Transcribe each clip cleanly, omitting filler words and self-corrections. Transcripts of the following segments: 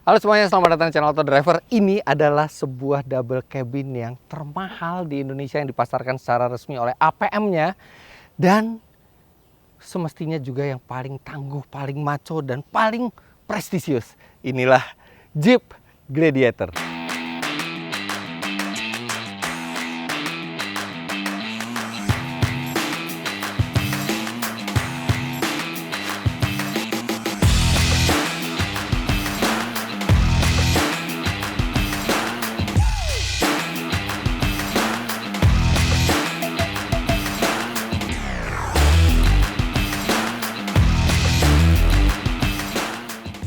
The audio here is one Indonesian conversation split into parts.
Halo semuanya, selamat datang di channel Auto Driver. Ini adalah sebuah double cabin yang termahal di Indonesia yang dipasarkan secara resmi oleh APM-nya dan semestinya juga yang paling tangguh, paling maco dan paling prestisius. Inilah Jeep Gladiator.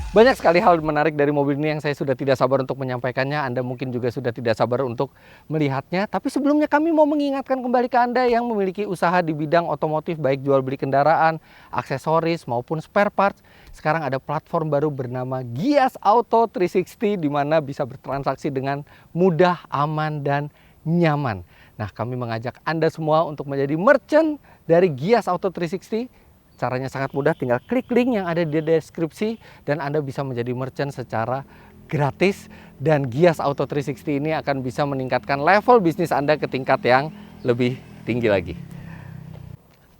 Banyak sekali hal menarik dari mobil ini yang saya sudah tidak sabar untuk menyampaikannya. Anda mungkin juga sudah tidak sabar untuk melihatnya. Tapi sebelumnya kami mau mengingatkan kembali ke Anda yang memiliki usaha di bidang otomotif, baik jual beli kendaraan, aksesoris maupun spare parts. Sekarang ada platform baru bernama Gias Auto 360 di mana bisa bertransaksi dengan mudah, aman, dan nyaman. Nah, kami mengajak Anda semua untuk menjadi merchant dari Gias Auto 360. Caranya sangat mudah, tinggal klik link yang ada di deskripsi dan Anda bisa menjadi merchant secara gratis. Dan Gias Auto 360 ini akan bisa meningkatkan level bisnis Anda ke tingkat yang lebih tinggi lagi.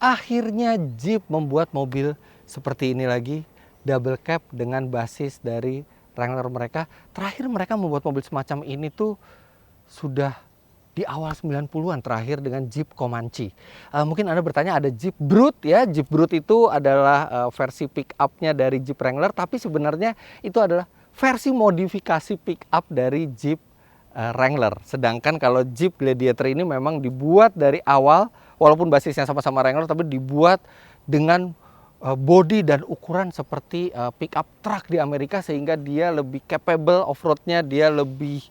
Akhirnya Jeep membuat mobil seperti ini lagi, double cab dengan basis dari Wrangler mereka. Terakhir mereka membuat mobil semacam ini tuh sudah di awal 90-an terakhir dengan Jeep Comanche. Mungkin Anda bertanya ada Jeep Brute ya. Jeep Brute itu adalah versi pick up-nya dari Jeep Wrangler, tapi sebenarnya itu adalah versi modifikasi pick up dari Jeep Wrangler. Sedangkan kalau Jeep Gladiator ini memang dibuat dari awal, walaupun basisnya sama-sama Wrangler, tapi dibuat dengan bodi dan ukuran seperti pick up truck di Amerika, sehingga dia lebih capable off-roadnya, dia lebih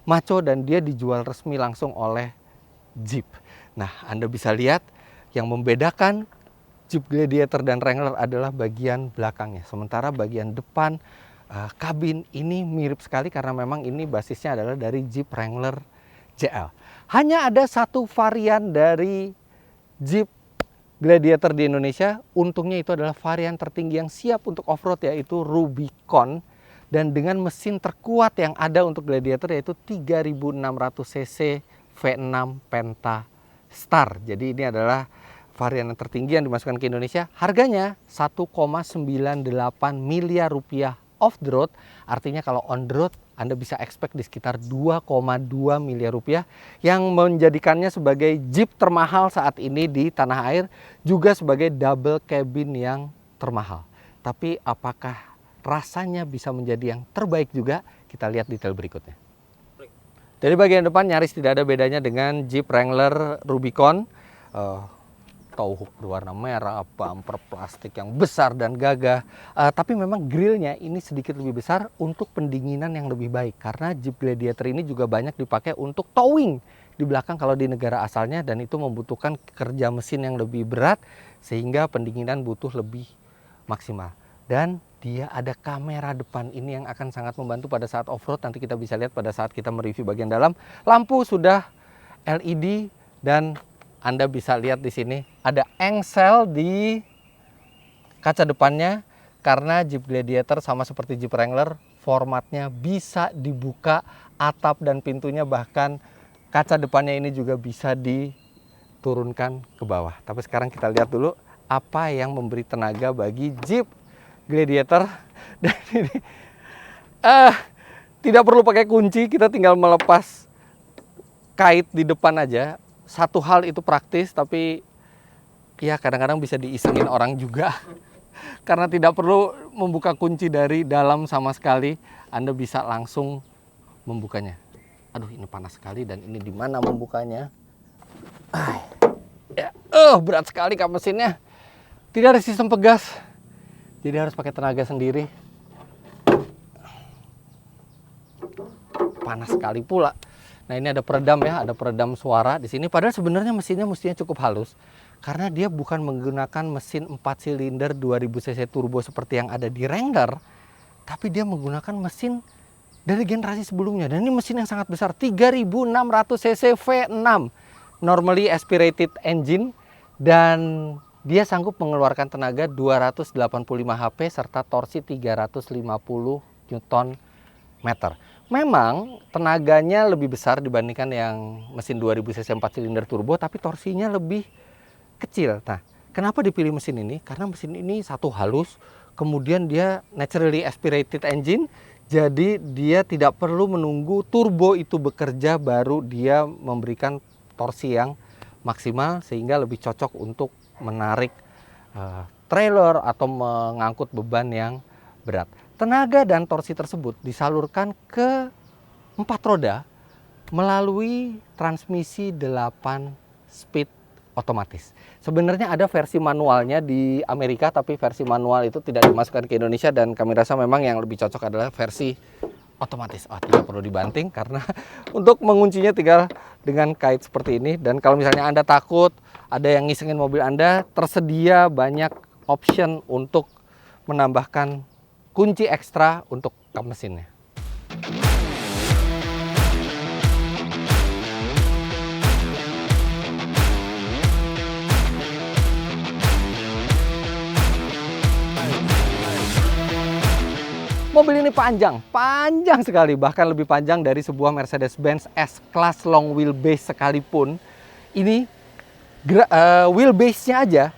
maco dan dia dijual resmi langsung oleh Jeep. Nah, Anda bisa lihat yang membedakan Jeep Gladiator dan Wrangler adalah bagian belakangnya. Sementara bagian depan kabin ini mirip sekali karena memang ini basisnya adalah dari Jeep Wrangler JL. Hanya ada satu varian dari Jeep Gladiator di Indonesia. Untungnya itu adalah varian tertinggi yang siap untuk off-road, yaitu Rubicon. Dan dengan mesin terkuat yang ada untuk Gladiator yaitu 3600 cc V6 Penta Star. Jadi ini adalah varian yang tertinggi yang dimasukkan ke Indonesia. Harganya 1,98 miliar rupiah off the road. Artinya kalau on the road Anda bisa expect di sekitar 2,2 miliar rupiah, yang menjadikannya sebagai Jeep termahal saat ini di tanah air, juga sebagai double cabin yang termahal. Tapi apakah rasanya bisa menjadi yang terbaik juga? Kita lihat detail berikutnya. Dari bagian depan nyaris tidak ada bedanya dengan Jeep Wrangler Rubicon. Tow hook berwarna merah, bumper plastik yang besar dan gagah. Tapi memang grillnya ini sedikit lebih besar untuk pendinginan yang lebih baik. Karena Jeep Gladiator ini juga banyak dipakai untuk towing di belakang kalau di negara asalnya. Dan itu membutuhkan kerja mesin yang lebih berat sehingga pendinginan butuh lebih maksimal. Dan dia ada kamera depan ini yang akan sangat membantu pada saat off-road. Nanti kita bisa lihat pada saat kita mereview bagian dalam. Lampu sudah LED dan Anda bisa lihat di sini ada engsel di kaca depannya. Karena Jeep Gladiator sama seperti Jeep Wrangler, formatnya bisa dibuka, atap dan pintunya bahkan kaca depannya ini juga bisa diturunkan ke bawah. Tapi sekarang kita lihat dulu apa yang memberi tenaga bagi Jeep Gladiator. Dan ini tidak perlu pakai kunci, kita tinggal melepas kait di depan aja. Satu hal itu praktis, tapi ya kadang-kadang bisa diisengin orang juga. Karena tidak perlu membuka kunci dari dalam sama sekali, Anda bisa langsung membukanya. Aduh, ini panas sekali dan ini di mana membukanya? Berat sekali kap mesinnya. Tidak ada sistem pegas. Jadi harus pakai tenaga sendiri. Panas sekali pula. Nah, ini ada peredam ya, ada peredam suara di sini. Padahal sebenarnya mesinnya mestinya cukup halus. Karena dia bukan menggunakan mesin 4 silinder 2000 cc turbo seperti yang ada di Wrangler. Tapi dia menggunakan mesin dari generasi sebelumnya. Dan ini mesin yang sangat besar, 3600 cc V6. Normally aspirated engine. Dan dia sanggup mengeluarkan tenaga 285 HP serta torsi 350 Nm meter. Memang tenaganya lebih besar dibandingkan yang mesin 2000 cc 4 silinder turbo, tapi torsinya lebih kecil. Nah, kenapa dipilih mesin ini? Karena mesin ini satu halus, kemudian dia naturally aspirated engine, jadi dia tidak perlu menunggu turbo itu bekerja baru dia memberikan torsi yang maksimal, sehingga lebih cocok untuk menarik trailer atau mengangkut beban yang berat. Tenaga dan torsi tersebut disalurkan ke 4 roda melalui transmisi 8 speed otomatis. Sebenarnya ada versi manualnya di Amerika, tapi versi manual itu tidak dimasukkan ke Indonesia, dan kami rasa memang yang lebih cocok adalah versi otomatis. Tidak perlu dibanting karena untuk menguncinya tinggal dengan kait seperti ini. Dan kalau misalnya Anda takut ada yang ngisengin mobil Anda, tersedia banyak option untuk menambahkan kunci ekstra untuk kap mesinnya. Mobil ini panjang sekali, bahkan lebih panjang dari sebuah Mercedes-Benz S-Class long wheelbase sekalipun. Ini wheelbase-nya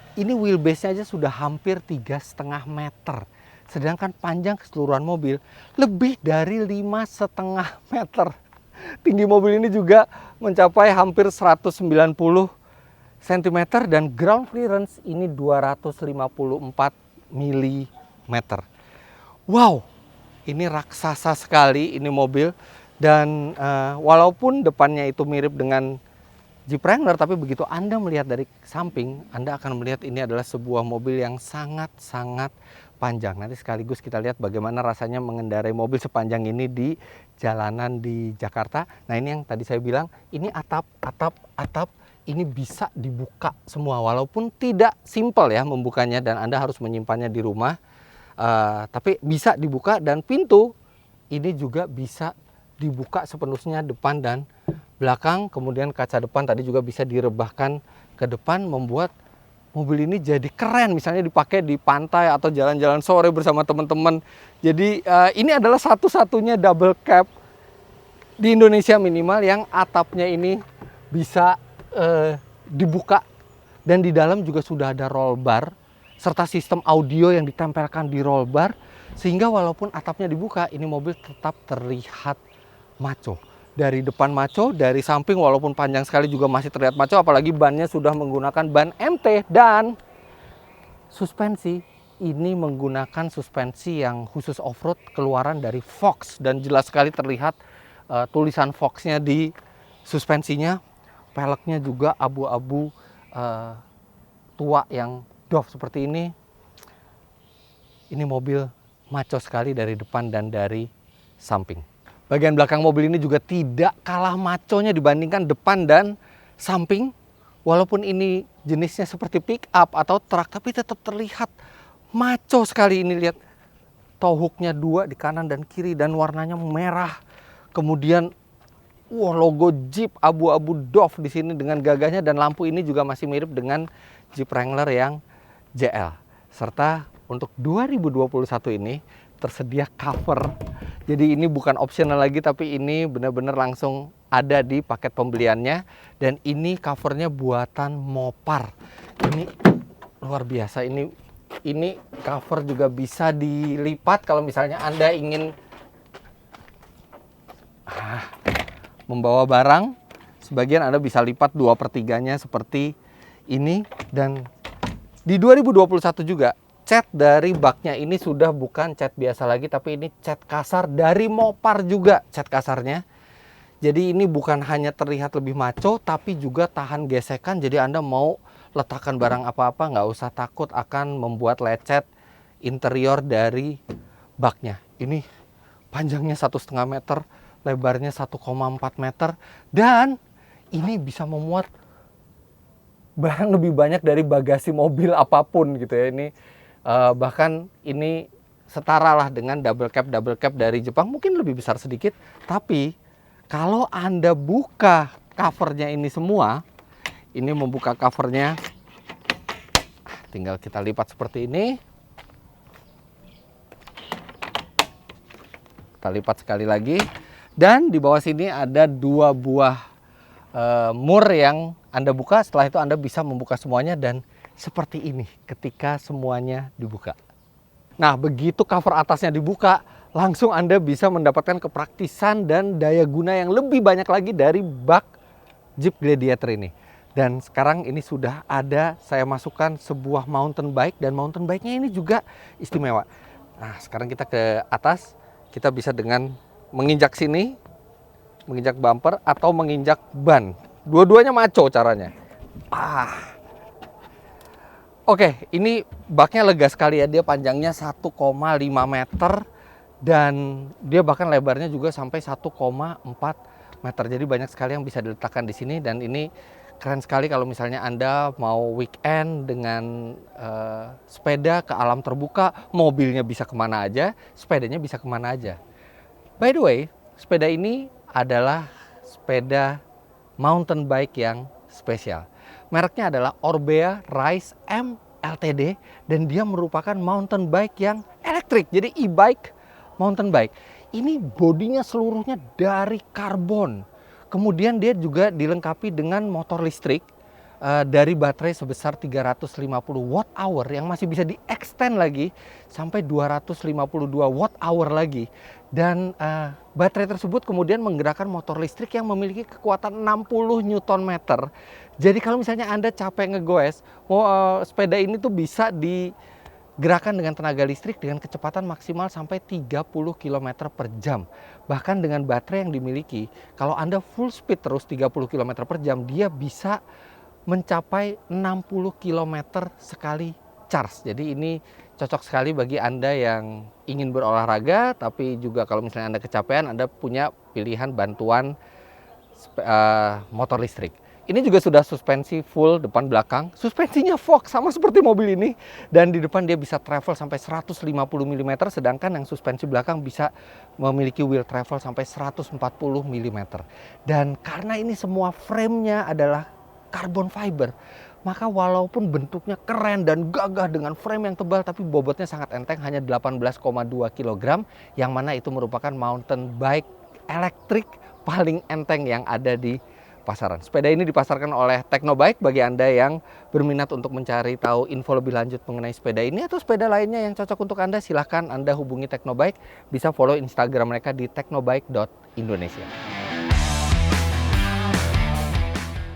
aja sudah hampir 3,5 meter. Sedangkan panjang keseluruhan mobil lebih dari 5,5 meter. Tinggi mobil ini juga mencapai hampir 190 cm dan ground clearance ini 254 mm. Wow, ini raksasa sekali ini mobil. Dan walaupun depannya itu mirip dengan Jeep Wrangler, tapi begitu Anda melihat dari samping, Anda akan melihat ini adalah sebuah mobil yang sangat-sangat panjang. Nanti sekaligus kita lihat bagaimana rasanya mengendarai mobil sepanjang ini di jalanan di Jakarta. Nah, ini yang tadi saya bilang, ini atap ini bisa dibuka semua, walaupun tidak simpel ya membukanya dan Anda harus menyimpannya di rumah. Tapi bisa dibuka, dan pintu ini juga bisa dibuka sepenuhnya depan dan belakang. Kemudian kaca depan tadi juga bisa direbahkan ke depan, membuat mobil ini jadi keren misalnya dipakai di pantai atau jalan-jalan sore bersama teman-teman. Jadi ini adalah satu-satunya double cab di Indonesia minimal yang atapnya ini bisa dibuka, dan di dalam juga sudah ada roll bar serta sistem audio yang ditempelkan di roll bar, sehingga walaupun atapnya dibuka, ini mobil tetap terlihat maco. Dari depan maco, dari samping walaupun panjang sekali juga masih terlihat maco, apalagi bannya sudah menggunakan ban MT, dan suspensi ini menggunakan suspensi yang khusus off-road keluaran dari Fox, dan jelas sekali terlihat tulisan Fox-nya di suspensinya. Peleknya juga abu-abu tua yang doff seperti ini. Ini mobil maco sekali dari depan dan dari samping. Bagian belakang mobil ini juga tidak kalah maconya dibandingkan depan dan samping. Walaupun ini jenisnya seperti pick up atau truk, tapi tetap terlihat maco sekali. Ini lihat, tow hook-nya 2 di kanan dan kiri, dan warnanya merah. Kemudian logo Jeep abu-abu doff di sini dengan gagahnya, dan lampu ini juga masih mirip dengan Jeep Wrangler yang JL. Serta untuk 2021 ini tersedia cover. Jadi ini bukan optional lagi, tapi ini benar-benar langsung ada di paket pembeliannya. Dan ini covernya buatan Mopar. Ini luar biasa. Ini cover juga bisa dilipat kalau misalnya Anda ingin membawa barang. Sebagian Anda bisa lipat 2/3-nya seperti ini. Dan di 2021 juga cat dari baknya ini sudah bukan cat biasa lagi, tapi ini cat kasar dari Mopar juga cat kasarnya. Jadi ini bukan hanya terlihat lebih maco, tapi juga tahan gesekan. Jadi Anda mau letakkan barang apa-apa nggak usah takut akan membuat lecet interior dari baknya. Ini panjangnya 1,5 meter, lebarnya 1,4 meter, dan ini bisa memuat barang lebih banyak dari bagasi mobil apapun gitu ya. Ini bahkan ini setara lah dengan double cab dari Jepang, mungkin lebih besar sedikit. Tapi kalau Anda buka covernya ini semua, ini membuka covernya, tinggal kita lipat seperti ini. Kita lipat sekali lagi. Dan di bawah sini ada 2 buah mur yang Anda buka. Setelah itu Anda bisa membuka semuanya dan seperti ini ketika semuanya dibuka. Nah, begitu cover atasnya dibuka, langsung Anda bisa mendapatkan kepraktisan dan daya guna yang lebih banyak lagi dari bak Jeep Gladiator ini. Dan sekarang ini sudah ada, saya masukkan sebuah mountain bike, dan mountain bike-nya ini juga istimewa. Nah, sekarang kita ke atas, kita bisa dengan menginjak sini, menginjak bumper atau menginjak ban. Dua-duanya maco caranya. Oke, ini baknya lega sekali ya. Dia panjangnya 1,5 meter dan dia bahkan lebarnya juga sampai 1,4 meter. Jadi banyak sekali yang bisa diletakkan di sini, dan ini keren sekali kalau misalnya Anda mau weekend dengan sepeda ke alam terbuka. Mobilnya bisa kemana aja, sepedanya bisa kemana aja. By the way, sepeda ini adalah sepeda mountain bike yang spesial. Mereknya adalah Orbea Rise M LTD, dan dia merupakan mountain bike yang elektrik. Jadi e-bike mountain bike. Ini bodinya seluruhnya dari karbon. Kemudian dia juga dilengkapi dengan motor listrik dari baterai sebesar 350 watt hour yang masih bisa di-extend lagi sampai 252 watt hour lagi. Dan baterai tersebut kemudian menggerakkan motor listrik yang memiliki kekuatan 60 Nm. Jadi kalau misalnya Anda capek ngegoes, sepeda ini tuh bisa digerakkan dengan tenaga listrik dengan kecepatan maksimal sampai 30 km per jam. Bahkan dengan baterai yang dimiliki, kalau Anda full speed terus 30 km per jam, dia bisa mencapai 60 km sekali charge. Jadi ini cocok sekali bagi Anda yang ingin berolahraga, tapi juga kalau misalnya Anda kecapean, Anda punya pilihan bantuan motor listrik. Ini juga sudah suspensi full depan belakang. Suspensinya Fox sama seperti mobil ini. Dan di depan dia bisa travel sampai 150 mm. Sedangkan yang suspensi belakang bisa memiliki wheel travel sampai 140 mm. Dan karena ini semua framenya adalah carbon fiber, maka walaupun bentuknya keren dan gagah dengan frame yang tebal, tapi bobotnya sangat enteng, hanya 18,2 kg. Yang mana itu merupakan mountain bike elektrik paling enteng yang ada di pasaran. Sepeda ini dipasarkan oleh Teknobike. Bagi Anda yang berminat untuk mencari tahu info lebih lanjut mengenai sepeda ini atau sepeda lainnya yang cocok untuk Anda, silahkan Anda hubungi Teknobike. Bisa follow Instagram mereka di teknobike.indonesia.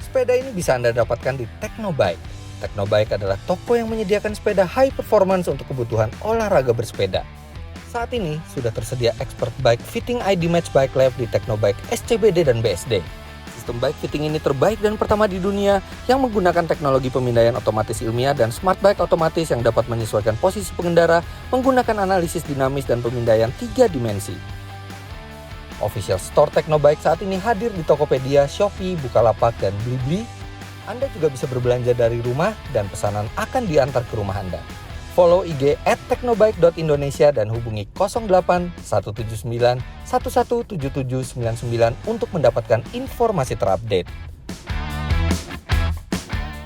Sepeda ini bisa Anda dapatkan di Teknobike. Teknobike adalah toko yang menyediakan sepeda high performance untuk kebutuhan olahraga bersepeda. Saat ini sudah tersedia expert bike fitting ID Match Bike Lab di Teknobike SCBD dan BSD. Sistem bike fitting ini terbaik dan pertama di dunia yang menggunakan teknologi pemindaian otomatis ilmiah dan smart bike otomatis yang dapat menyesuaikan posisi pengendara menggunakan analisis dinamis dan pemindaian 3 dimensi. Official store Teknobike saat ini hadir di Tokopedia, Shopee, Bukalapak, dan Blibli. Anda juga bisa berbelanja dari rumah dan pesanan akan diantar ke rumah Anda. Follow IG @teknobike.indonesia dan hubungi 08 179 117799 untuk mendapatkan informasi terupdate.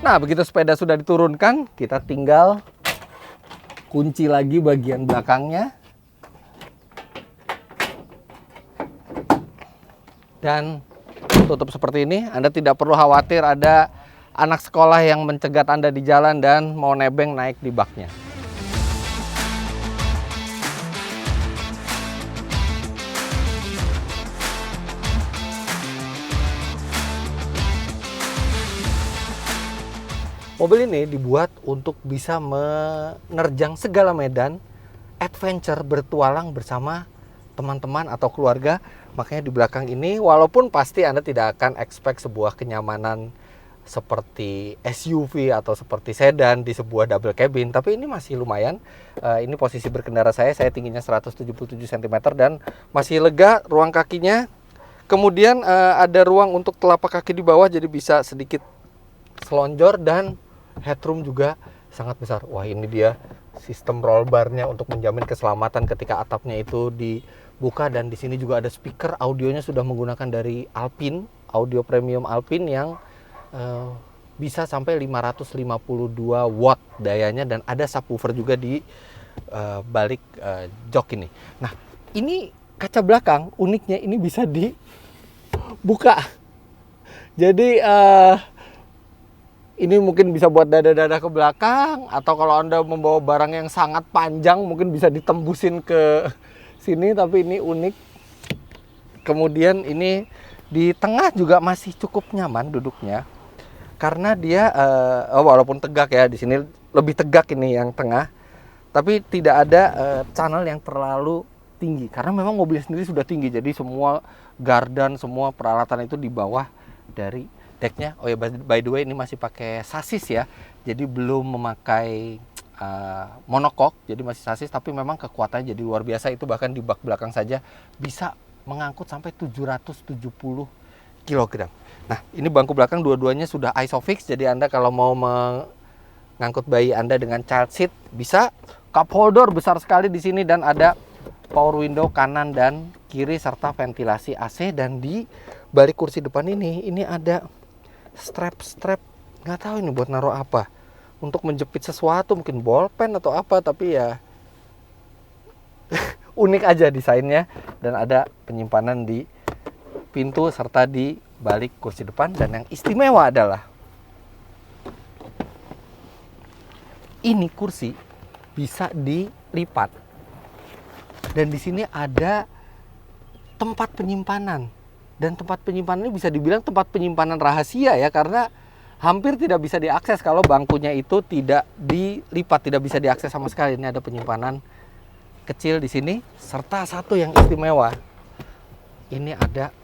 Nah, begitu sepeda sudah diturunkan, kita tinggal kunci lagi bagian belakangnya. Dan tutup seperti ini. Anda tidak perlu khawatir ada anak sekolah yang mencegat Anda di jalan dan mau nebeng naik di baknya. Mobil ini dibuat untuk bisa menerjang segala medan, adventure, bertualang bersama teman-teman atau keluarga. Makanya di belakang ini, walaupun pasti Anda tidak akan expect sebuah kenyamanan seperti SUV atau seperti sedan di sebuah double cabin, tapi ini masih lumayan. Ini posisi berkendara saya tingginya 177 cm dan masih lega ruang kakinya. Kemudian ada ruang untuk telapak kaki di bawah, jadi bisa sedikit selonjor, dan headroom juga sangat besar. Wah, ini dia sistem roll barnya untuk menjamin keselamatan ketika atapnya itu dibuka. Dan di sini juga ada speaker, audionya sudah menggunakan dari Alpine, audio premium Alpine yang bisa sampai 552 watt dayanya, dan ada subwoofer juga di balik jok ini. Nah, ini kaca belakang uniknya ini bisa dibuka. Jadi ini mungkin bisa buat dada-dada ke belakang, atau kalau Anda membawa barang yang sangat panjang mungkin bisa ditembusin ke sini, tapi ini unik. Kemudian ini di tengah juga masih cukup nyaman duduknya, karena dia walaupun tegak ya, di sini lebih tegak ini yang tengah, tapi tidak ada channel yang terlalu tinggi karena memang mobil sendiri sudah tinggi. Jadi semua gardan, semua peralatan itu di bawah dari decknya. Oh ya, by the way ini masih pakai sasis ya, jadi belum memakai monokok, jadi masih sasis, tapi memang kekuatannya jadi luar biasa. Itu bahkan di bak belakang saja bisa mengangkut sampai 770 kg. Nah, ini bangku belakang dua-duanya sudah ISOFIX, jadi Anda kalau mau mengangkut bayi Anda dengan child seat bisa. Cup holder besar sekali di sini, dan ada power window kanan dan kiri serta ventilasi AC. Dan di balik kursi depan ini ada strap, nggak tahu ini buat naruh apa, untuk menjepit sesuatu, mungkin bolpen atau apa, tapi ya unik aja desainnya. Dan ada penyimpanan di pintu serta di balik kursi depan. Dan yang istimewa adalah ini kursi bisa dilipat, dan di sini ada tempat penyimpanan. Dan tempat penyimpanan ini bisa dibilang tempat penyimpanan rahasia ya, karena hampir tidak bisa diakses kalau bangkunya itu tidak dilipat, tidak bisa diakses sama sekali. Ini ada penyimpanan kecil di sini, serta satu yang istimewa, ini ada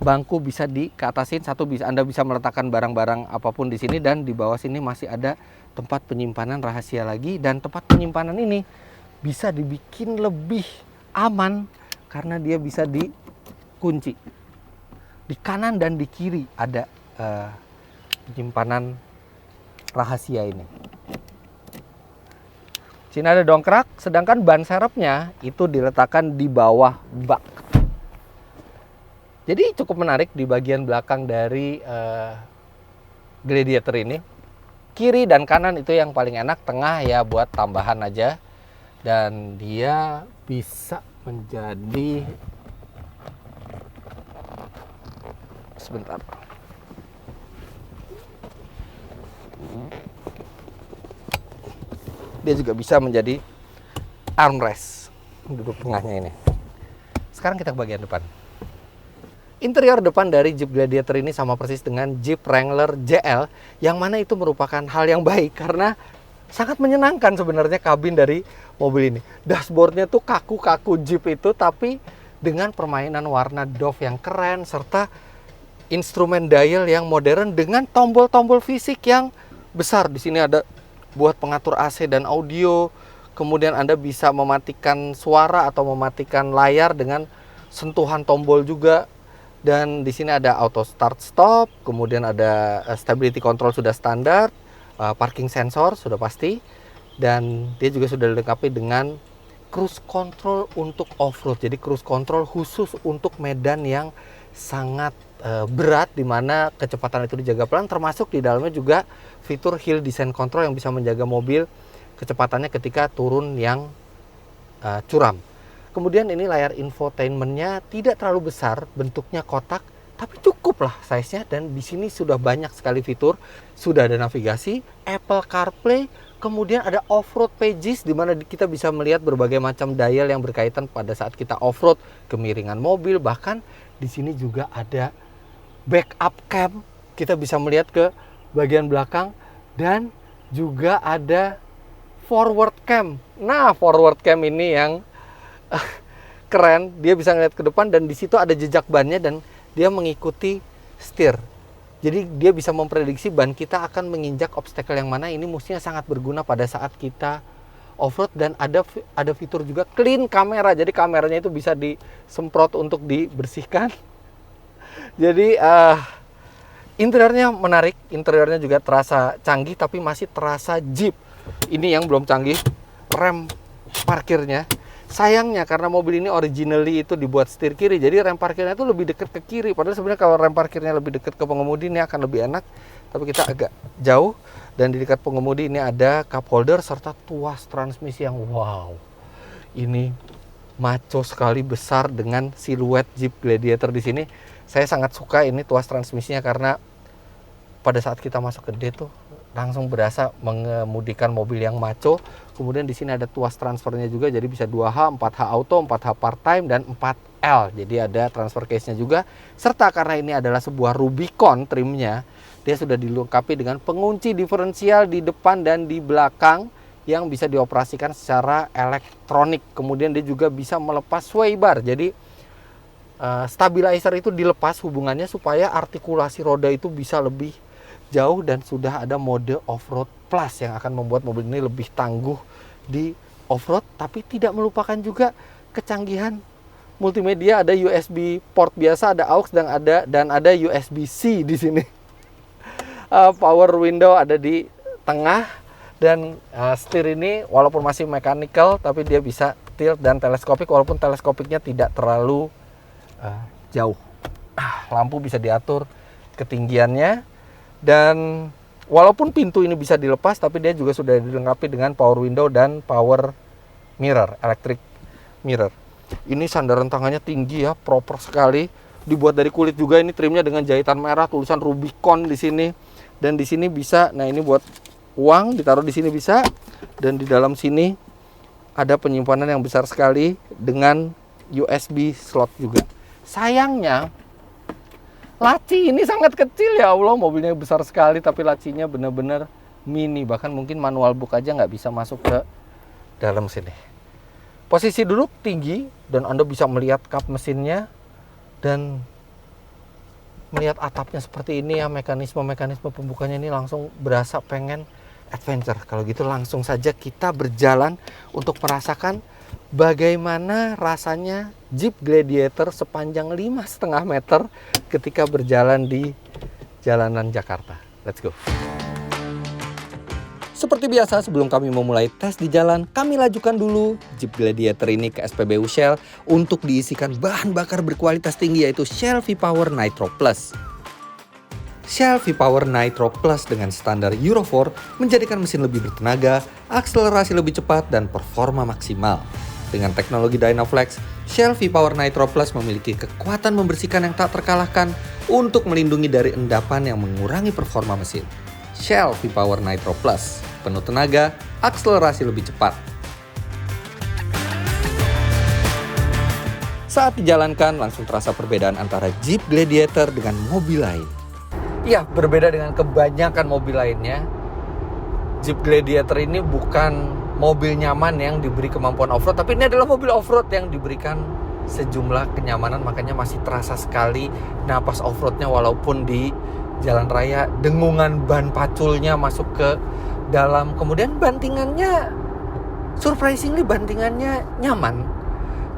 bangku bisa dikeatasin satu, bisa Anda bisa meletakkan barang-barang apapun di sini. Dan di bawah sini masih ada tempat penyimpanan rahasia lagi. Dan tempat penyimpanan ini bisa dibikin lebih aman karena dia bisa dikunci. Di kanan dan di kiri ada penyimpanan rahasia ini. Sini ada dongkrak, sedangkan ban serepnya itu diletakkan di bawah bak. Jadi cukup menarik di bagian belakang dari Gladiator ini. Kiri dan kanan itu yang paling enak, tengah ya buat tambahan aja. Dan dia bisa menjadi, sebentar, dia juga bisa menjadi armrest duduk tengahnya ini. Sekarang kita ke bagian depan. Interior depan dari Jeep Gladiator ini sama persis dengan Jeep Wrangler JL, yang mana itu merupakan hal yang baik karena sangat menyenangkan sebenarnya kabin dari mobil ini. Dashboardnya tuh kaku-kaku Jeep itu, tapi dengan permainan warna doff yang keren serta instrumen dial yang modern dengan tombol-tombol fisik yang besar. Di sini ada buat pengatur AC dan audio. Kemudian Anda bisa mematikan suara atau mematikan layar dengan sentuhan tombol juga. Dan di sini ada auto start stop, kemudian ada stability control sudah standar, parking sensor sudah pasti, dan dia juga sudah dilengkapi dengan cruise control untuk off-road. Jadi cruise control khusus untuk medan yang sangat berat, di mana kecepatan itu dijaga pelan, termasuk di dalamnya juga fitur hill descent control yang bisa menjaga mobil kecepatannya ketika turun yang curam. Kemudian ini layar infotainmentnya tidak terlalu besar, bentuknya kotak, tapi cukup lah size-nya. Dan di sini sudah banyak sekali fitur, sudah ada navigasi, Apple CarPlay, kemudian ada off-road pages di mana kita bisa melihat berbagai macam dial yang berkaitan pada saat kita off-road, kemiringan mobil, bahkan di sini juga ada backup cam, kita bisa melihat ke bagian belakang, dan juga ada forward cam. Nah, forward cam ini yang keren, dia bisa ngeliat ke depan dan di situ ada jejak bannya dan dia mengikuti setir. Jadi dia bisa memprediksi ban kita akan menginjak obstacle yang mana. Ini mestinya sangat berguna pada saat kita off-road. Dan ada fitur juga clean kamera. Jadi kameranya itu bisa disemprot untuk dibersihkan. Jadi interiornya menarik, interiornya juga terasa canggih tapi masih terasa Jeep. Ini yang belum canggih, rem parkirnya. Sayangnya karena mobil ini originally itu dibuat setir kiri, jadi rem parkirnya itu lebih dekat ke kiri. Padahal sebenarnya kalau rem parkirnya lebih dekat ke pengemudi ini akan lebih enak. Tapi kita agak jauh, dan di dekat pengemudi ini ada cup holder serta tuas transmisi yang wow. Ini maco sekali, besar dengan siluet Jeep Gladiator di sini. Saya sangat suka ini tuas transmisinya karena pada saat kita masuk ke D tuh langsung berasa mengemudikan mobil yang maco. Kemudian di sini ada tuas transfernya juga, jadi bisa 2H, 4H auto, 4H part-time, dan 4L. Jadi ada transfer case-nya juga. Serta karena ini adalah sebuah Rubicon trimnya, dia sudah dilengkapi dengan pengunci diferensial di depan dan di belakang yang bisa dioperasikan secara elektronik. Kemudian dia juga bisa melepas sway bar. Jadi stabilizer itu dilepas hubungannya supaya artikulasi roda itu bisa lebih jauh, dan sudah ada mode off-road plus yang akan membuat mobil ini lebih tangguh di off-road, tapi tidak melupakan juga kecanggihan multimedia. Ada USB port biasa, ada aux, dan ada USB-C di sini. Power window ada di tengah, dan setir ini walaupun masih mechanical tapi dia bisa tilt dan teleskopik, walaupun teleskopiknya tidak terlalu jauh. Lampu bisa diatur ketinggiannya, dan walaupun pintu ini bisa dilepas, tapi dia juga sudah dilengkapi dengan power window dan power mirror, electric mirror. Ini sandaran tangannya tinggi ya, proper sekali. Dibuat dari kulit juga, ini trimnya dengan jahitan merah, tulisan Rubicon di sini. Dan di sini bisa, nah ini buat uang ditaruh di sini bisa, dan di dalam sini ada penyimpanan yang besar sekali dengan USB slot juga. Sayangnya laci ini sangat kecil, ya Allah, mobilnya besar sekali tapi lacinya benar-benar mini, bahkan mungkin manual book aja nggak bisa masuk ke dalam sini. Posisi duduk tinggi dan Anda bisa melihat kap mesinnya dan melihat atapnya seperti ini ya, mekanisme pembukanya ini langsung berasa pengen adventure. Kalau gitu langsung saja kita berjalan untuk merasakan bagaimana rasanya Jeep Gladiator sepanjang 5,5 meter ketika berjalan di jalanan Jakarta. Let's go. Seperti biasa, sebelum kami memulai tes di jalan, kami lajukan dulu Jeep Gladiator ini ke SPBU Shell untuk diisikan bahan bakar berkualitas tinggi, yaitu Shell V-Power Nitro Plus. Shell V-Power Nitro Plus dengan standar Euro 4 menjadikan mesin lebih bertenaga, akselerasi lebih cepat, dan performa maksimal. Dengan teknologi Dynaflex, Shell V-Power Nitro Plus memiliki kekuatan membersihkan yang tak terkalahkan untuk melindungi dari endapan yang mengurangi performa mesin. Shell V-Power Nitro Plus, penuh tenaga, akselerasi lebih cepat. Saat dijalankan, langsung terasa perbedaan antara Jeep Gladiator dengan mobil lain. Ya, berbeda dengan kebanyakan mobil lainnya, Jeep Gladiator ini bukan mobil nyaman yang diberi kemampuan off-road, tapi ini adalah mobil off-road yang diberikan sejumlah kenyamanan, makanya masih terasa sekali napas off-roadnya walaupun di jalan raya. Dengungan ban paculnya masuk ke dalam, kemudian bantingannya surprisingly bantingannya nyaman,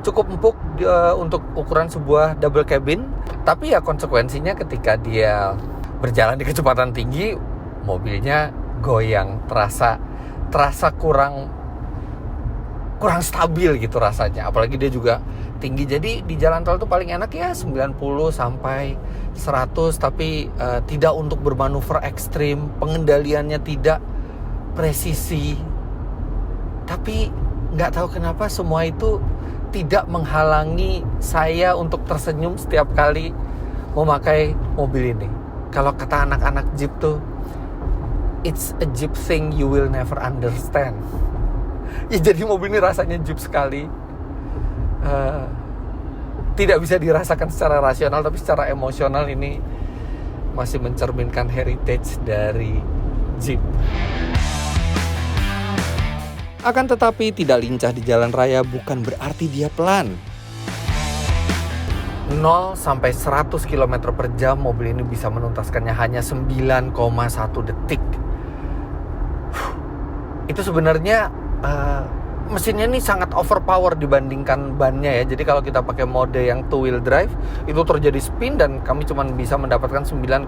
cukup empuk untuk ukuran sebuah double cabin. Tapi ya konsekuensinya ketika dia berjalan di kecepatan tinggi, mobilnya goyang, terasa kurang stabil gitu rasanya. Apalagi dia juga tinggi. Jadi di jalan tol tuh paling enak ya 90 sampai 100, tapi tidak untuk bermanuver ekstrim, pengendaliannya tidak presisi. Tapi nggak tahu kenapa semua itu tidak menghalangi saya untuk tersenyum setiap kali memakai mobil ini. Kalau kata anak-anak Jeep tuh, it's a Jeep thing you will never understand. Ya, jadi mobil ini rasanya Jeep sekali. Tidak bisa dirasakan secara rasional, tapi secara emosional ini masih mencerminkan heritage dari Jeep. Akan tetapi tidak lincah di jalan raya bukan berarti dia pelan. 0 sampai 100 km per jam mobil ini bisa menuntaskannya hanya 9,1 detik. Itu sebenarnya mesinnya ini sangat overpower dibandingkan bannya ya. Jadi kalau kita pakai mode yang two wheel drive itu terjadi spin dan kami cuma bisa mendapatkan 9,6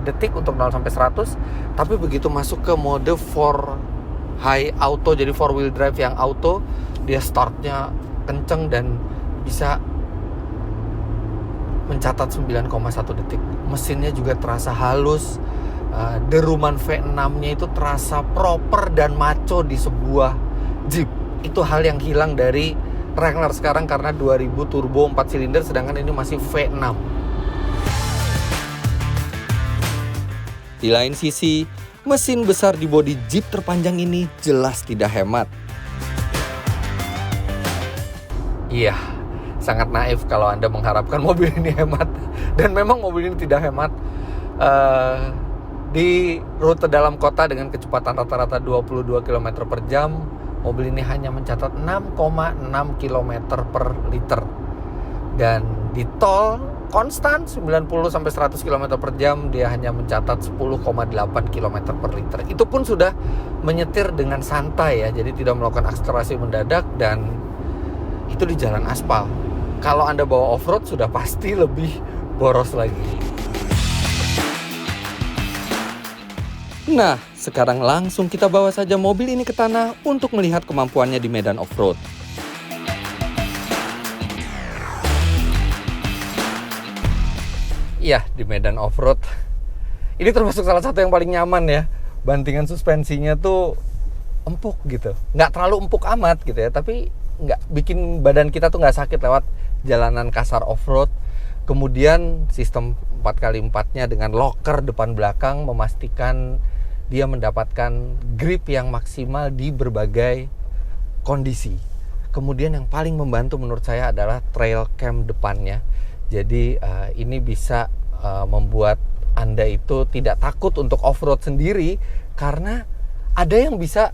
detik untuk 0 sampai 100. Tapi begitu masuk ke mode 4 high auto, jadi 4 wheel drive yang auto, dia startnya kenceng dan bisa mencatat 9,1 detik. Mesinnya juga terasa halus. Deruman V6-nya itu terasa proper dan maco di sebuah Jeep. Itu hal yang hilang dari Wrangler sekarang karena 2000 turbo 4 silinder, sedangkan ini masih V6. Di lain sisi, mesin besar di bodi Jeep terpanjang ini jelas tidak hemat. Iya, sangat naif kalau Anda mengharapkan mobil ini hemat. Dan memang mobil ini tidak hemat. Di rute dalam kota dengan kecepatan rata-rata 22 km per jam, mobil ini hanya mencatat 6,6 km per liter. Dan di tol konstan 90-100 km per jam, dia hanya mencatat 10,8 km per liter. Itu pun sudah menyetir dengan santai ya, jadi tidak melakukan akselerasi mendadak, dan itu di jalan aspal. Kalau Anda bawa off-road sudah pasti lebih boros lagi. Nah, sekarang langsung kita bawa saja mobil ini ke tanah untuk melihat kemampuannya di medan off-road. Iya, di medan off-road ini termasuk salah satu yang paling nyaman ya. Bantingan suspensinya tuh empuk gitu. Nggak terlalu empuk amat gitu ya, tapi nggak bikin badan kita tuh nggak sakit lewat jalanan kasar off-road. Kemudian sistem 4x4-nya dengan locker depan belakang memastikan dia mendapatkan grip yang maksimal di berbagai kondisi. Kemudian yang paling membantu menurut saya adalah trail cam depannya. Jadi ini bisa membuat Anda itu tidak takut untuk off-road sendiri, karena ada yang bisa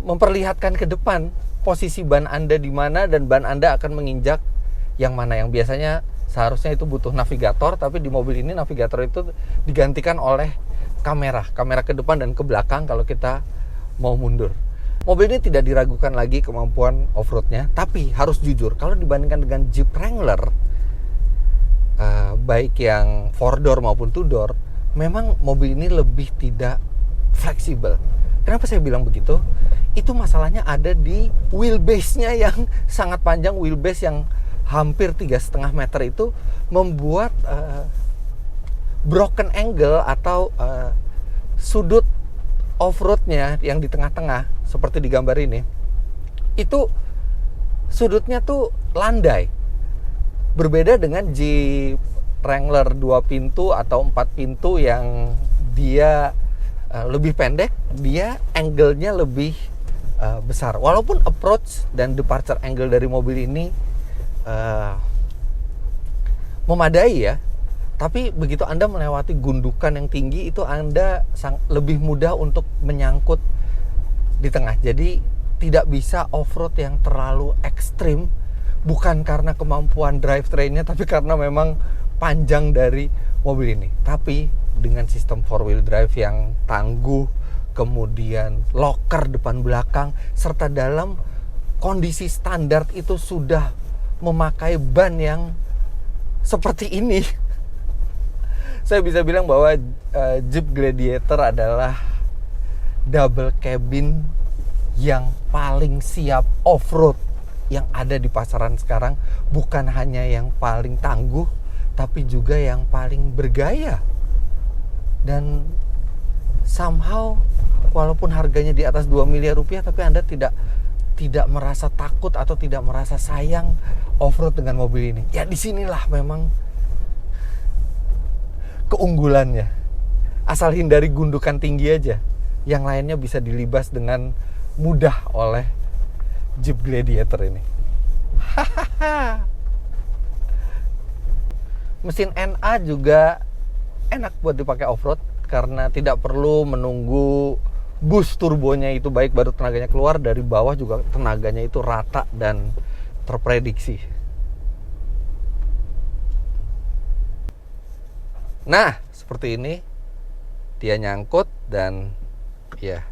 memperlihatkan ke depan posisi ban Anda di mana, dan ban Anda akan menginjak yang mana. Yang biasanya seharusnya itu butuh navigator, tapi di mobil ini navigator itu digantikan oleh kamera ke depan dan ke belakang kalau kita mau mundur. Mobil ini tidak diragukan lagi kemampuan off-roadnya, tapi harus jujur, kalau dibandingkan dengan Jeep Wrangler, baik yang 4-door maupun 2-door, memang mobil ini lebih tidak fleksibel. Kenapa saya bilang begitu? Itu masalahnya ada di wheelbase-nya yang sangat panjang. Wheelbase yang hampir 3,5 meter itu membuat broken angle atau sudut off-roadnya yang di tengah-tengah seperti di gambar ini, itu sudutnya tuh landai. Berbeda dengan Jeep Wrangler 2 pintu atau 4 pintu yang dia lebih pendek, dia angle-nya lebih besar. Walaupun approach dan departure angle dari mobil ini memadai ya, tapi begitu Anda melewati gundukan yang tinggi, itu Anda lebih mudah untuk menyangkut di tengah. Jadi tidak bisa off-road yang terlalu ekstrim, bukan karena kemampuan drivetrainnya, tapi karena memang panjang dari mobil ini. Tapi dengan sistem 4-wheel drive yang tangguh, kemudian locker depan belakang, serta dalam kondisi standar itu sudah memakai ban yang seperti ini, saya bisa bilang bahwa Jeep Gladiator adalah double cabin yang paling siap off-road yang ada di pasaran sekarang. Bukan hanya yang paling tangguh, tapi juga yang paling bergaya. Dan somehow, walaupun harganya di atas 2 miliar rupiah, tapi Anda tidak merasa takut atau tidak merasa sayang off-road dengan mobil ini. Ya disinilah memang keunggulannya. Asal hindari gundukan tinggi aja, yang lainnya bisa dilibas dengan mudah oleh Jeep Gladiator ini. Mesin NA juga enak buat dipakai off-road karena tidak perlu menunggu boost turbonya itu baik baru tenaganya keluar. Dari bawah juga tenaganya itu rata dan terprediksi. Nah, seperti ini dia nyangkut, dan ya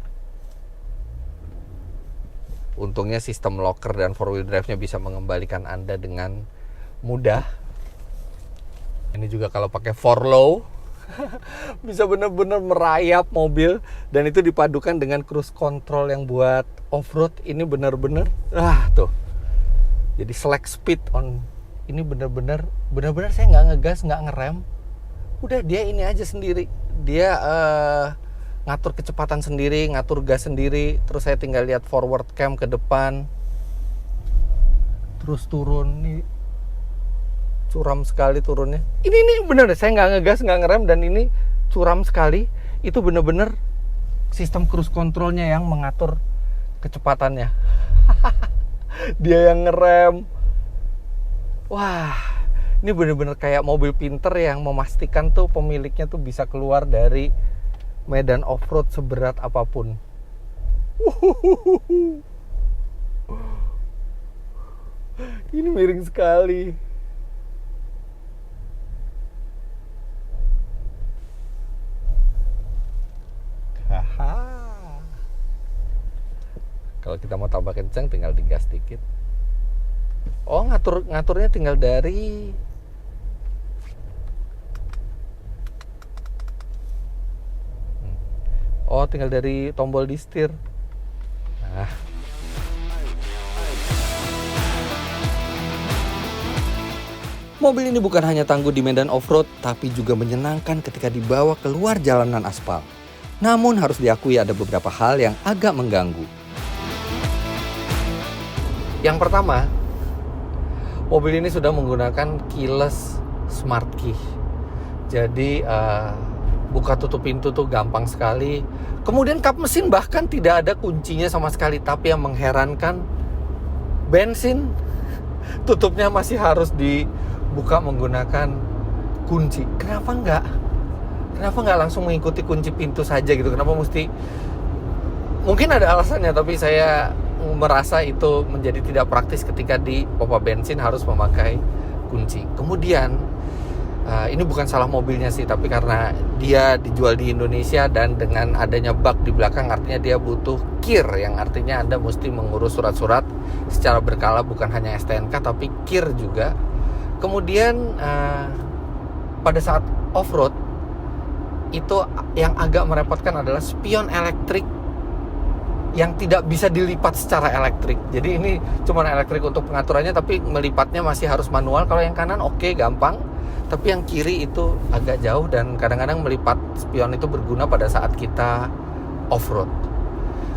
untungnya sistem locker dan 4-wheel drive-nya bisa mengembalikan Anda dengan mudah. Ini juga kalau pakai 4low bisa benar-benar merayap mobil, dan itu dipadukan dengan cruise control yang buat off-road ini benar-benar tuh. Jadi select speed on ini benar-benar saya nggak ngegas, nggak ngerem. Udah dia ini aja sendiri. Dia ngatur kecepatan sendiri, ngatur gas sendiri. Terus saya tinggal lihat forward cam ke depan. Terus turun, nih curam sekali turunnya. Ini bener deh, saya nggak ngegas, nggak ngerem, dan ini curam sekali. Itu bener-bener sistem cruise controlnya yang mengatur kecepatannya. Dia yang ngerem. Wah, ini bener-bener kayak mobil pinter yang memastikan tuh pemiliknya tuh bisa keluar dari medan off-road seberat apapun. Ini miring sekali. Haha. Kalau kita mau tambah kencang tinggal digas dikit. Oh, ngaturnya tinggal dari tombol di setir. Nah, mobil ini bukan hanya tangguh di medan off-road, tapi juga menyenangkan ketika dibawa keluar jalanan aspal. Namun harus diakui ada beberapa hal yang agak mengganggu. Yang pertama, mobil ini sudah menggunakan keyless smart key. Jadi buka tutup pintu tuh gampang sekali. Kemudian kap mesin bahkan tidak ada kuncinya sama sekali. Tapi yang mengherankan, bensin tutupnya masih harus dibuka menggunakan kunci. Kenapa nggak langsung mengikuti kunci pintu saja gitu? Kenapa mesti? Mungkin ada alasannya, tapi saya merasa itu menjadi tidak praktis ketika di pompa bensin harus memakai kunci. Kemudian ini bukan salah mobilnya sih, tapi karena dia dijual di Indonesia dan dengan adanya bak di belakang, artinya dia butuh KIR, yang artinya Anda mesti mengurus surat-surat secara berkala, bukan hanya STNK tapi KIR juga. Kemudian pada saat off-road itu yang agak merepotkan adalah spion elektrik yang tidak bisa dilipat secara elektrik. Jadi ini cuma elektrik untuk pengaturannya, tapi melipatnya masih harus manual. Kalau yang kanan oke, gampang, tapi yang kiri itu agak jauh, dan kadang-kadang melipat spion itu berguna pada saat kita off-road.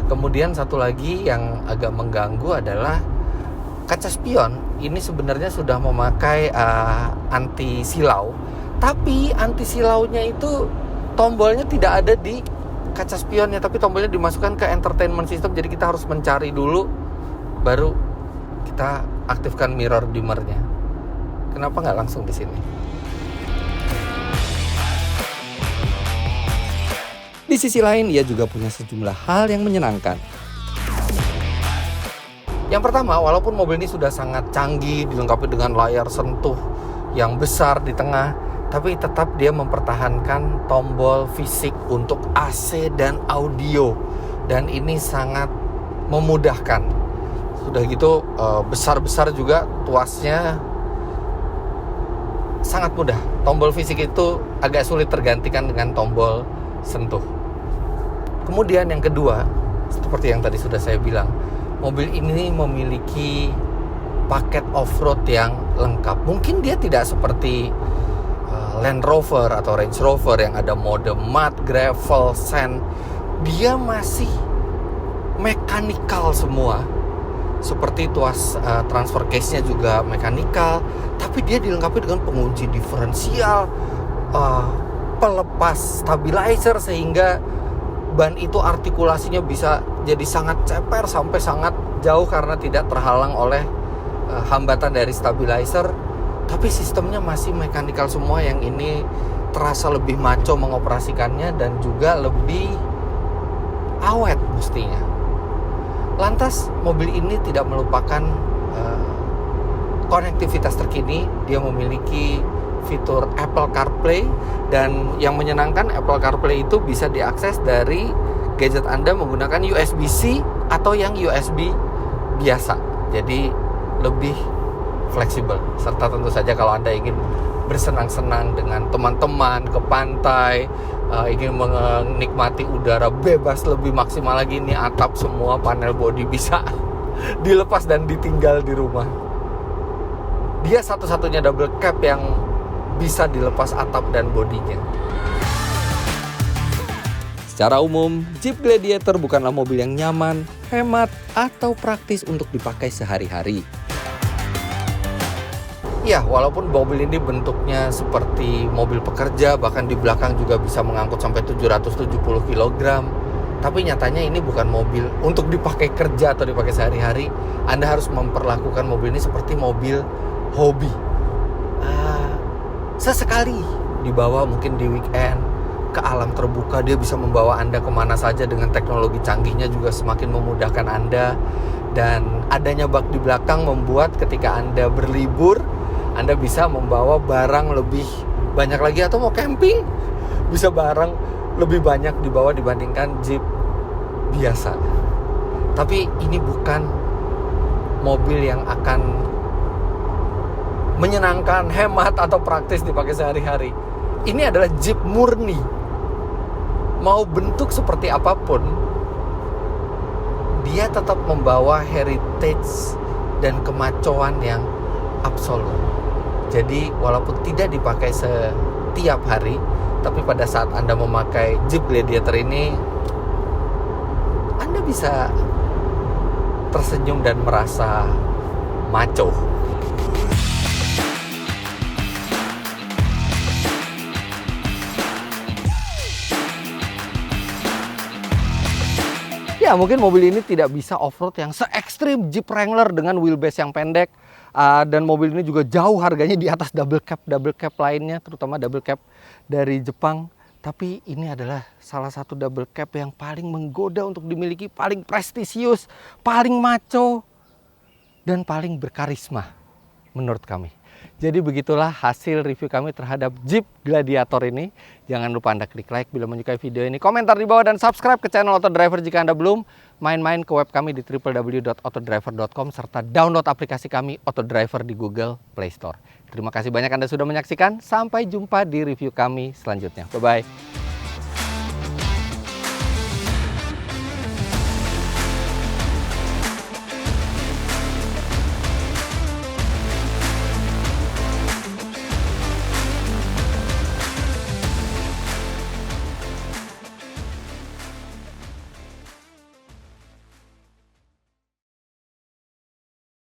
Kemudian satu lagi yang agak mengganggu adalah kaca spion ini sebenarnya sudah memakai anti silau, tapi anti silaunya itu tombolnya tidak ada di kaca spionnya, tapi tombolnya dimasukkan ke entertainment system. Jadi kita harus mencari dulu, baru kita aktifkan mirror dimmernya. Kenapa nggak langsung di sini? Di sisi lain, ia juga punya sejumlah hal yang menyenangkan. Yang pertama, walaupun mobil ini sudah sangat canggih, dilengkapi dengan layar sentuh yang besar di tengah, tapi tetap dia mempertahankan tombol fisik untuk AC dan audio, dan ini sangat memudahkan. Sudah gitu besar-besar juga tuasnya, sangat mudah. Tombol fisik itu agak sulit tergantikan dengan tombol sentuh. Kemudian yang kedua, seperti yang tadi sudah saya bilang, mobil ini memiliki paket off-road yang lengkap. Mungkin dia tidak seperti Land Rover atau Range Rover yang ada mode mud, gravel, sand. Dia masih mekanikal semua. Seperti tuas transfer case-nya juga mekanikal, tapi dia dilengkapi dengan pengunci diferensial, pelepas stabilizer, sehingga ban itu artikulasinya bisa jadi sangat ceper sampai sangat jauh karena tidak terhalang oleh hambatan dari stabilizer. Tapi sistemnya masih mekanikal semua, yang ini terasa lebih maco mengoperasikannya dan juga lebih awet mestinya. Lantas mobil ini tidak melupakan konektivitas terkini. Dia memiliki fitur Apple CarPlay, dan yang menyenangkan, Apple CarPlay itu bisa diakses dari gadget Anda menggunakan USB-C atau yang USB biasa. Jadi lebih fleksibel. Serta tentu saja kalau Anda ingin bersenang-senang dengan teman-teman ke pantai, ingin menikmati udara bebas lebih maksimal lagi, ini atap semua panel bodi bisa dilepas dan ditinggal di rumah. Dia satu-satunya double cab yang bisa dilepas atap dan bodinya. Secara umum, Jeep Gladiator bukanlah mobil yang nyaman, hemat, atau praktis untuk dipakai sehari-hari. Ya, walaupun mobil ini bentuknya seperti mobil pekerja, bahkan di belakang juga bisa mengangkut sampai 770 kg. Tapi nyatanya ini bukan mobil untuk dipakai kerja atau dipakai sehari-hari. Anda harus memperlakukan mobil ini seperti mobil hobi. Sesekali dibawa mungkin di weekend, ke alam terbuka, dia bisa membawa Anda kemana saja dengan teknologi canggihnya juga semakin memudahkan Anda. Dan adanya bak di belakang membuat ketika Anda berlibur, Anda bisa membawa barang lebih banyak lagi, atau mau camping, bisa barang lebih banyak dibawa dibandingkan Jeep biasa. Tapi ini bukan mobil yang akan menyenangkan, hemat, atau praktis dipakai sehari-hari. Ini adalah Jeep murni. Mau bentuk seperti apapun, dia tetap membawa heritage dan kemacoan yang absolut. Jadi walaupun tidak dipakai setiap hari, tapi pada saat Anda memakai Jeep Gladiator ini, Anda bisa tersenyum dan merasa maco. Ya, mungkin mobil ini tidak bisa off-road yang se-ekstrim Jeep Wrangler dengan wheelbase yang pendek. Dan mobil ini juga jauh harganya di atas double cab lainnya, terutama double cab dari Jepang. Tapi ini adalah salah satu double cab yang paling menggoda untuk dimiliki, paling prestisius, paling maco, dan paling berkarisma menurut kami. Jadi begitulah hasil review kami terhadap Jeep Gladiator ini. Jangan lupa Anda klik like bila menyukai video ini, komentar di bawah, dan subscribe ke channel Autodriver jika Anda belum. Main-main ke web kami di www.autodriver.com serta download aplikasi kami Autodriver di Google Play Store. Terima kasih banyak Anda sudah menyaksikan. Sampai jumpa di review kami selanjutnya. Bye-bye.